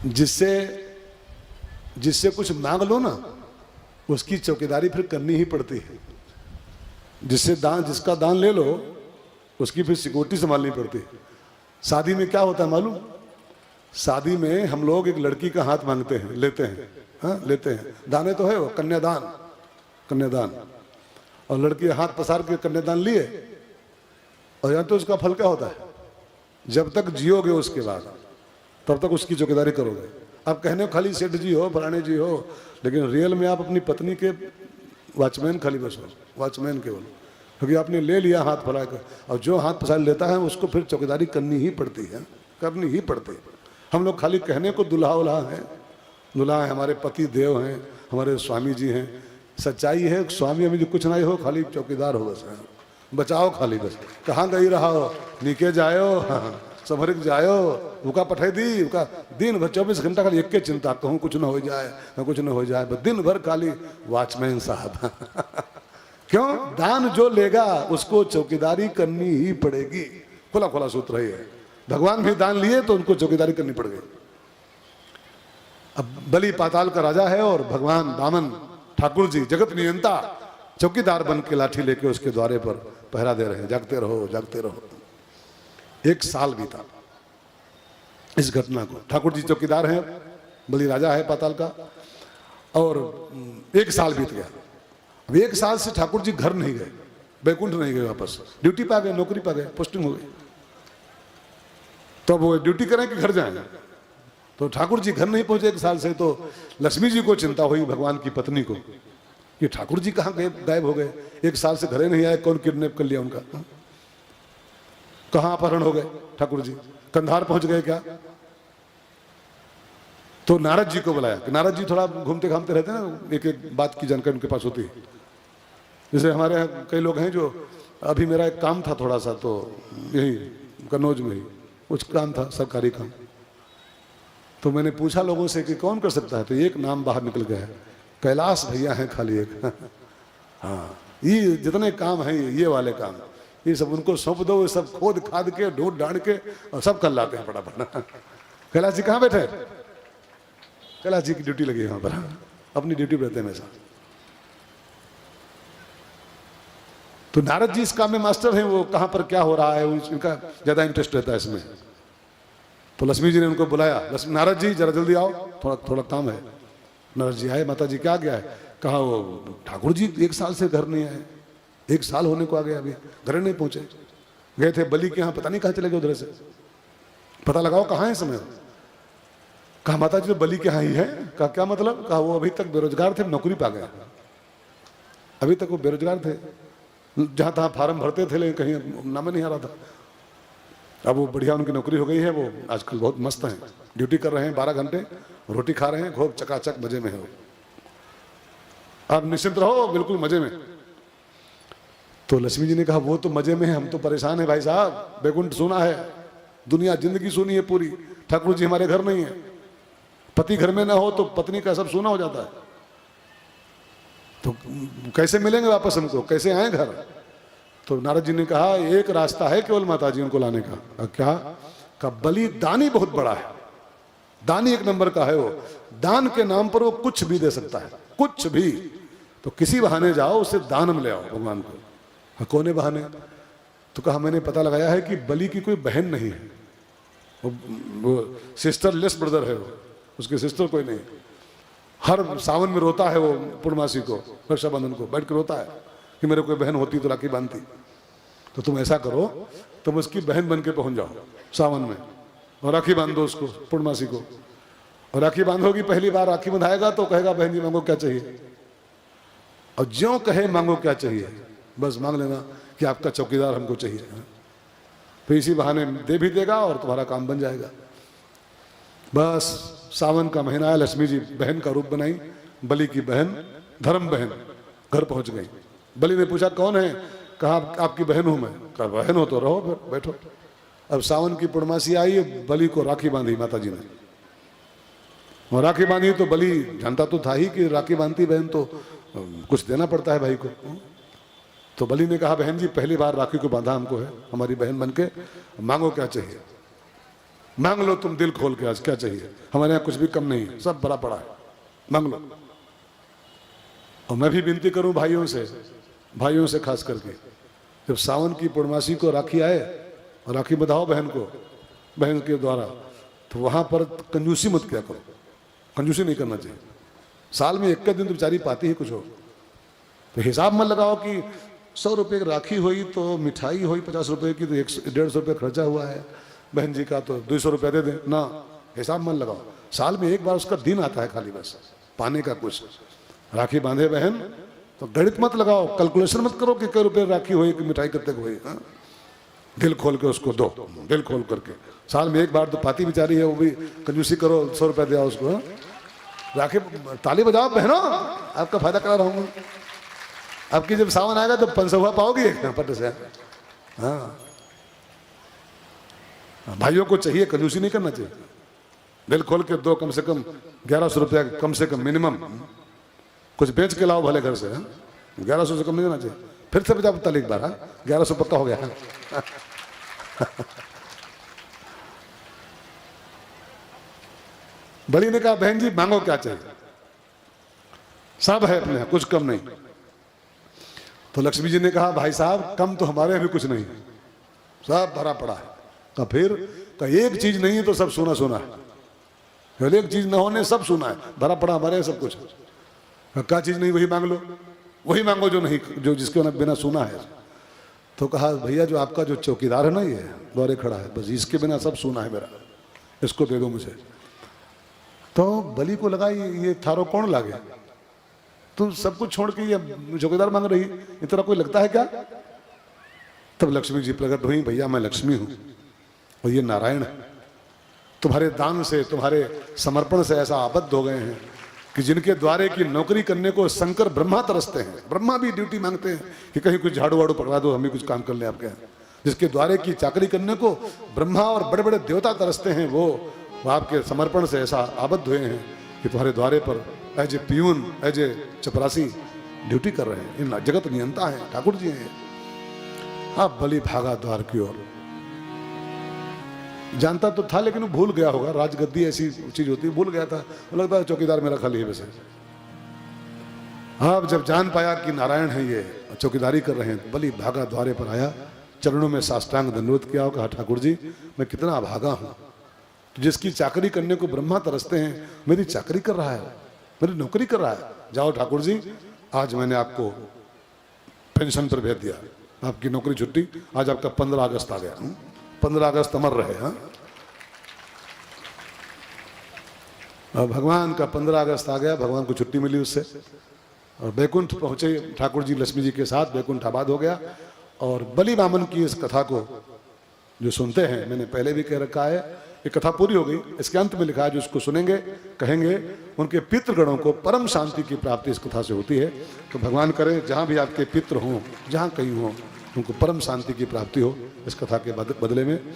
जिससे जिससे कुछ मांग लो ना, उसकी चौकीदारी फिर करनी ही पड़ती है। जिसका दान ले लो, उसकी फिर सिक्योरिटी संभालनी पड़ती है। शादी में क्या होता है मालूम? शादी में हम लोग एक लड़की का हाथ मांगते हैं, लेते हैं, हाँ लेते हैं। दाने तो है वो, कन्यादान, कन्यादान। और लड़की हाथ पसार के कन्यादान लिए, और यहाँ तो उसका फल क्या होता है? जब तक जियोगे उसके बाद तब तक उसकी चौकीदारी करोगे। आप कहने खाली सेठ जी हो, फलाने जी हो, लेकिन रियल में आप अपनी पत्नी के वॉचमैन खाली बस हो, वॉचमैन केवल, क्योंकि आपने ले लिया हाथ फैला कर। और जो हाथ पसार लेता है उसको फिर चौकीदारी करनी ही पड़ती है, करनी ही पड़ती है। हम लोग खाली कहने को दुल्हा उल्हा हैं, दुल्हा है, हमारे पति देव हैं, हमारे स्वामी जी हैं। सच्चाई है स्वामी अभी जो कुछ नहीं हो, खाली चौकीदार हो बस, बचाओ खाली बस। कहाँ गई रहा हो, नीचे जायो, संभरिक जायो, उका पठाई दी, उका दिन भर 24 घंटा खाली एक के चिंता, कहूँ कुछ ना हो जाए, कुछ ना हो जाए, बस दिन भर खाली वॉचमैन साहब। क्यों? दान जो लेगा उसको चौकीदारी करनी ही पड़ेगी। खुला खुला सूत्र है। भगवान भी दान लिए तो उनको चौकीदारी करनी पड़ गई। अब बलि पाताल का राजा है और भगवान वामन ठाकुर जी जगत नियंता चौकीदार बन के लाठी लेके उसके द्वारे पर पहरा दे रहे हैं, जागते रहो, जागते रहो। 1 साल बीता इस घटना को। ठाकुर जी चौकीदार हैं, बलि राजा है पाताल का, और 1 साल बीत गया। अब 1 साल से ठाकुर जी घर नहीं गए, बैकुंठ नहीं गए, वापस ड्यूटी पे आ गए, नौकरी पे आ गए, पोस्टिंग हो गई। तो अब वो ड्यूटी करें कि घर जाएं? तो ठाकुर जी घर नहीं पहुंचे 1 साल से। तो लक्ष्मी जी को चिंता हुई, भगवान की पत्नी को, कि ठाकुर जी कहाँ गए, गायब हो गए, 1 साल से घरे नहीं आए, कौन किडनैप कर लिया उनका, कहाँ अपहरण हो गए ठाकुर जी, कंधार पहुंच गए क्या? तो नारद जी को बुलाया कि नारद जी थोड़ा घूमते घामते रहते हैं ना, एक एक बात की जानकारी उनके पास होती है। जैसे हमारे यहाँ कई लोग हैं जो, अभी मेरा एक काम था थोड़ा सा, तो यही कन्नौज में ही कुछ काम था, सरकारी काम। तो मैंने पूछा लोगों से कि कौन कर सकता है, तो एक नाम बाहर निकल गया है, कैलाश भैया हैं खाली एक। हाँ, ये जितने काम हैं ये वाले काम, ये सब उनको सौंप दो, ये सब खोद खाद के ढूंढ डांड के और सब कर लाते हैं फटाफट। कैलाश जी कहाँ बैठे? कैलाश जी की ड्यूटी लगी है वहां पर, अपनी ड्यूटी पर रहते हैं हमेशा। तो नारद जी इस काम में मास्टर हैं, वो कहाँ पर क्या हो रहा है उनका ज्यादा इंटरेस्ट रहता है इसमें। तो लक्ष्मी जी ने उनको बुलाया, नारद जी जरा जल्दी आओ, थोड़ा थोड़ा काम है। नारद जी आए, माता जी क्या गया है? कहा वो ठाकुर जी 1 साल से घर नहीं आए, 1 साल होने को आ गया, अभी घर नहीं पहुंचे। गए थे बलि के यहाँ, पता नहीं कहाँ चले गए, उधर से पता लगाओ कहाँ है समय। कहा माता जी तो बलि के यहाँ ही है। कहा क्या मतलब? कहा वो अभी तक बेरोजगार थे, नौकरी पा गया, अभी तक वो बेरोजगार थे, जहां तहां फार्म भरते थे लेकिन कहीं नाम नहीं आ रहा था। अब वो बढ़िया उनकी नौकरी हो गई है, वो आजकल बहुत मस्त हैं, ड्यूटी कर रहे हैं 12 घंटे, रोटी खा रहे हैं, खूब चकाचक मजे में है। आप निश्चिंत रहो, बिल्कुल मजे में। तो लक्ष्मी जी ने कहा वो तो मजे में है, हम तो परेशान है भाई साहब, बैकुंठ सुना है, दुनिया जिंदगी सुनी है पूरी, ठाकुर जी हमारे घर नहीं है। पति घर में ना हो तो पत्नी का सब सुना हो जाता है, तो कैसे मिलेंगे वापस हमको, कैसे आए घर? तो नारद जी ने कहा एक रास्ता है केवल माता जी उनको लाने का। क्या? का बलि दानी बहुत बड़ा है, दानी 1 नंबर का है वो, दान के नाम पर वो कुछ भी दे सकता है, कुछ भी। तो किसी बहाने जाओ, उससे दान में ले आओ भगवान को। हाँ, कौन बहाने? तो कहा मैंने पता लगाया है कि बलि की कोई बहन नहीं है, वो सिस्टर लेस ब्रदर है, वो उसकी सिस्टर कोई नहीं। हर सावन में रोता है वो, पूर्णमासी को, रक्षाबंधन को बैठ कर रोता है कि मेरे कोई बहन होती तो राखी बांधती। तो तुम ऐसा करो, तुम उसकी बहन बन के पहुंच जाओ सावन में और राखी बांध दो उसको, पूर्णमासी को। और राखी बांधोगी, पहली बार राखी बंधाएगा तो कहेगा बहन जी मांगो क्या चाहिए, और ज्यों कहे मांगो क्या चाहिए, बस मांग लेना कि आपका चौकीदार हमको चाहिए। फिर इसी बहाने दे भी देगा और तुम्हारा काम बन जाएगा। बस सावन का महीना है, लक्ष्मी जी बहन का रूप बनाई, बलि की बहन, धर्म बहन घर पहुंच गई। बलि ने पूछा कौन है? कहा आपकी बहन हूं मैं। कहा बहन हो तो रहो, फिर बैठो। अब सावन की पूर्णमासी आई, बलि को राखी बांधी माता जी ने, और राखी बांधी तो बलि जानता तो था ही कि राखी बांधती बहन तो कुछ देना पड़ता है भाई को। तो बलि ने कहा बहन जी पहली बार राखी को बांधा हमको है, हमारी बहन बनके मांगो क्या चाहिए। मांग लो तुम दिल खोल के, आज क्या चाहिए, हमारे यहाँ कुछ भी कम नहीं है, सब बड़ा पड़ा है, मांग लो। और मैं भी विनती करूं भाइयों से खास करके, जब सावन की पूर्णमासी को राखी आए और राखी बंधाओ बहन को, बहन के द्वारा, तो वहां पर कंजूसी मत किया करो, कंजूसी नहीं करना चाहिए। साल में 1 दिन तो बेचारी पाती ही कुछ हो, तो हिसाब मत लगाओ कि 100 रुपये की राखी हुई तो मिठाई हुई 50 रुपये की, तो 150 रुपये खर्चा हुआ है बहन जी का, तो 200 रुपये दे दें ना, हिसाब मत लगाओ। साल में एक बार उसका दिन आता है खाली बस पाने का कुछ। राखी बांधे बहन तो गणित मत लगाओ, कैलकुलेशन मत करो कि कई रुपये राखी हुई कि मिठाई करते हुई। दिल खोल के उसको दो, दिल खोल करके। साल में एक बार तो पाती बेचारी है, वो भी कंजूसी करो, 100 रुपये दिया उसको। राखी ताली बजाओ बहनों, आपका फायदा करा रहा हूँ। आपकी जब सावन आएगा तो 500 पाओगी पट से। हाँ, भाइयों को चाहिए, कंजूसी नहीं करना चाहिए, दिल खोल के दो, कम से कम 1100 रुपया कम से कम मिनिमम। कुछ बेच के लाओ भले घर से, 1100 से कम नहीं देना चाहिए। फिर से बजा ताली एक बार, 1100 पक्का हो गया। बड़ी ने कहा बहन जी मांगो क्या चाहिए, सब है अपने यहाँ, कुछ कम नहीं। तो लक्ष्मी जी ने कहा भाई साहब कम तो हमारे यहाँ भी कुछ नहीं, सब भरा पड़ा है। तो फिर तो एक चीज नहीं है तो सब सोना सोना है, एक चीज न होने सब सोना है, भरा पड़ा हमारे यहाँ सब कुछ। क्या चीज नहीं वही मांग लो, वही मांगो जो नहीं, जो जिसके बिना सोना है। तो कहा भैया जो आपका जो चौकीदार है ना, ये द्वारे खड़ा है, बस इसके बिना सब सोना है मेरा, इसको दे दो मुझे। तो बलि को लगा ये थारो कौन लागे, तुम सब कुछ छोड़ के ये चौकीदार मांग रही, ये तरह कोई लगता है क्या। तब लक्ष्मी जी प्रकट हुई, भैया मैं लक्ष्मी हूं और ये नारायण है, तुम्हारे दान से, तुम्हारे समर्पण से ऐसा आबद्ध हो गए हैं कि जिनके द्वारे की नौकरी करने को शंकर ब्रह्मा तरसते हैं। ब्रह्मा भी ड्यूटी मांगते हैं कि कहीं कुछ झाड़ू वाड़ू पकड़ा दो, हम भी कुछ काम कर ले आपके। जिसके द्वारे की चाकरी करने को ब्रह्मा और बड़े बड़े देवता तरसते हैं, वो आपके समर्पण से ऐसा आबद्ध हुए हैं कि तुम्हारे द्वारे पर as a peon, as a चपरासी ड्यूटी कर रहे हैं। इन जगत नियंता है, ठाकुर जी हैं। आप बलि भागा द्वार की ओर, जानता तो था लेकिन वो भूल गया होगा, राजगद्दी ऐसी चीज होती है, भूल गया था, लगता है चौकीदार मेरा खाली है वैसे। आप जब जान पाया कि नारायण है ये, चौकीदारी कर रहे हैं, बलि भागा द्वारे पर आया, चरणों में साष्टांग दंडवत किया, कहा ठाकुर जी मैं कितना अभागा हूं, जिसकी चाकरी करने को ब्रह्मा तरसते हैं, मेरी चाकरी कर रहा है, मेरी नौकरी कर रहा है। जाओ ठाकुर जी, आज मैंने आपको पेंशन पर भेज दिया, आपकी नौकरी छुट्टी, आज आपका 15 अगस्त आ गया, 15 अगस्त अमर रहे। भगवान का 15 अगस्त आ गया, भगवान को छुट्टी मिली उससे, और बैकुंठ पहुंचे ठाकुर जी लक्ष्मी जी के साथ, बैकुंठ आबाद हो गया। और बलि वामन की इस कथा को जो सुनते हैं, मैंने पहले भी कह रखा है, ये कथा पूरी हो गई, इसके अंत में लिखा है जो इसको सुनेंगे कहेंगे उनके पितृगणों को परम शांति की प्राप्ति इस कथा से होती है। तो भगवान करे जहाँ भी आपके पितृ हों, जहाँ कहीं हों, उनको परम शांति की प्राप्ति हो इस कथा के बदले में।